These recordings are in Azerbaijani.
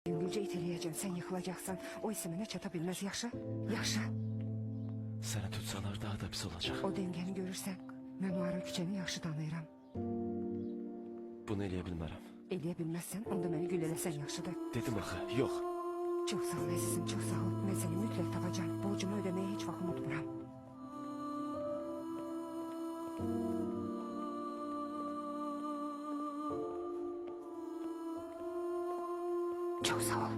Yüngülce iteleyeceksin, sen yıkılacaksın. O isimine çatabilmez, yaxşı? Yaxşı. Səni tutsalar daha da pis olacaq. O dengeni görürsen, mən o ara küçəni yaxşı tanıyıram. Bunu eləyə bilmərəm. Eləyə bilməzsən, onda məni gül eləsən yaxşıdır. Dedim axı, yox. Çok sağ ol əzizim, çok sağ ol. Mən səni mütləq tapacağım. Borcumu ödəməyi heç vaxt unutmuram. Çok sağ ol.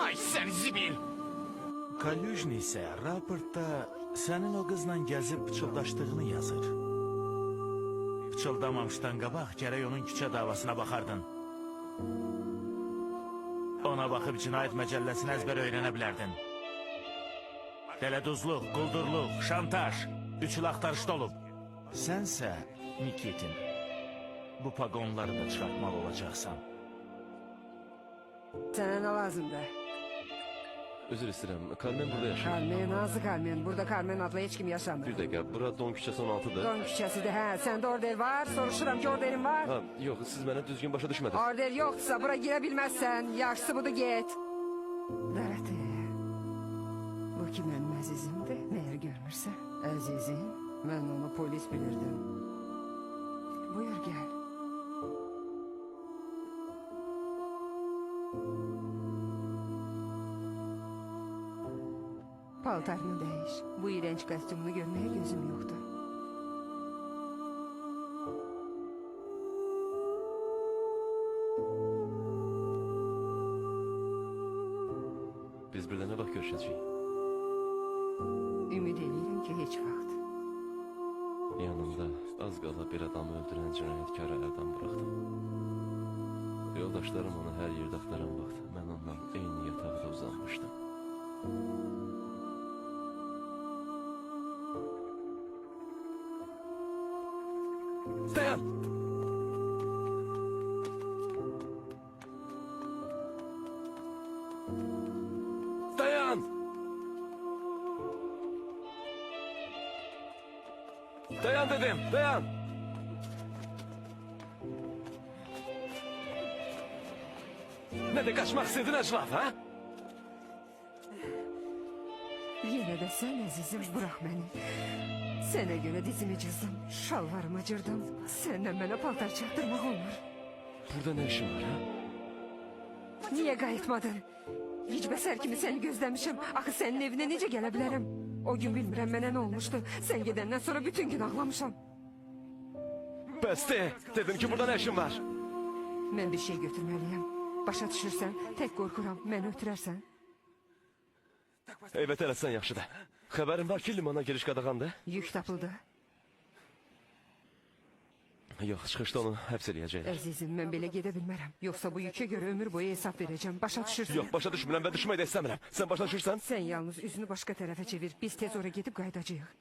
Ay sen zibil! Kalyujni ise raportda senin o kızla gezip pıçıldaştığını yazır. Pıçıldamamıştan qabaq gərək onun küçə davasına baxardın. Ona baxıb cinayət məcəlləsini əzbər öyrənə bilərdin. Dələduzluq, quldurluq, şantaj, üçül axtarışda olub. Sənsə, Nikitin, bu pagonları da çıxartmalı olacaqsan. Sana ne lazımdır? Özür istəyirəm. Carmen burada yaşayır. Carmen, nazlı Carmen. Burada Carmen adlı hiç kim yaşamır. Bir dəqiqə, bura Don küçəsi 16-dır. Don küçəsidir, hə. Səndə order var. Soruşuram ki, orderin var. Ha, yox, siz mənə düzgün başa düşmədiniz. Order yoksa bura girə bilməzsən. Yaxşısı budur, get. Dərəti. Bu ki mənim əzizimdir. Məyər görmürsən? Əzizim, mən onu polis bilirdim. Buyur, gəl. Paltarını değiş. Bu iğrenç kostyumunu görmeye gözüm yoktu. Biz birdə nə vaxt görüşəcəyik? Ümid edirəm ki, heç vaxt. Yanımda az qala bir adamı öldürən cinayətkarı əldən buraxdım. Yoldaşlarım onu hər yerdə axtaran vaxt mən ondan eyni yataqda uzanmışdım. Dayan! Dayan! Dayan dedim, dayan! Ne de kaçmak istedin Eşraf, ha? Yine de sen əzizim, bırak beni. Sənə göre dizimi cızdım, şalvarımı cırdım. Senden bana paltar çaktırmak olmur. Burada ne işin var, ha? Niye qayıtmadın? Hiç bəsər kimi seni gözləmişim. Axı senin evine necə gələ bilərəm? O gün bilmirəm mənə nə olmuştu. Sen gedəndən sonra bütün gün ağlamışam. Bəs de, dedim ki burada ne işin var? Mən bir şey götürməliyəm. Başa düşürsən, tək qorxuram, məni ötürərsən. Evet eləsən yaxşıdır. Xəbərin var ki limana giriş qadağandır? Yük tapıldı. Yox, çıxışda onu həbs eləyəcəklər. Əzizim, mən belə gedə bilmərəm. Yoxsa bu yükə görə ömür boyu hesab verəcəm. Başa düşürsən? Yox, başa düşmürəm və düşmək də istəmirəm. Sən başa düşürsən? Sən yalnız üzünü başqa tərəfə çevir. Biz tez ora gedib qayıdacağıq.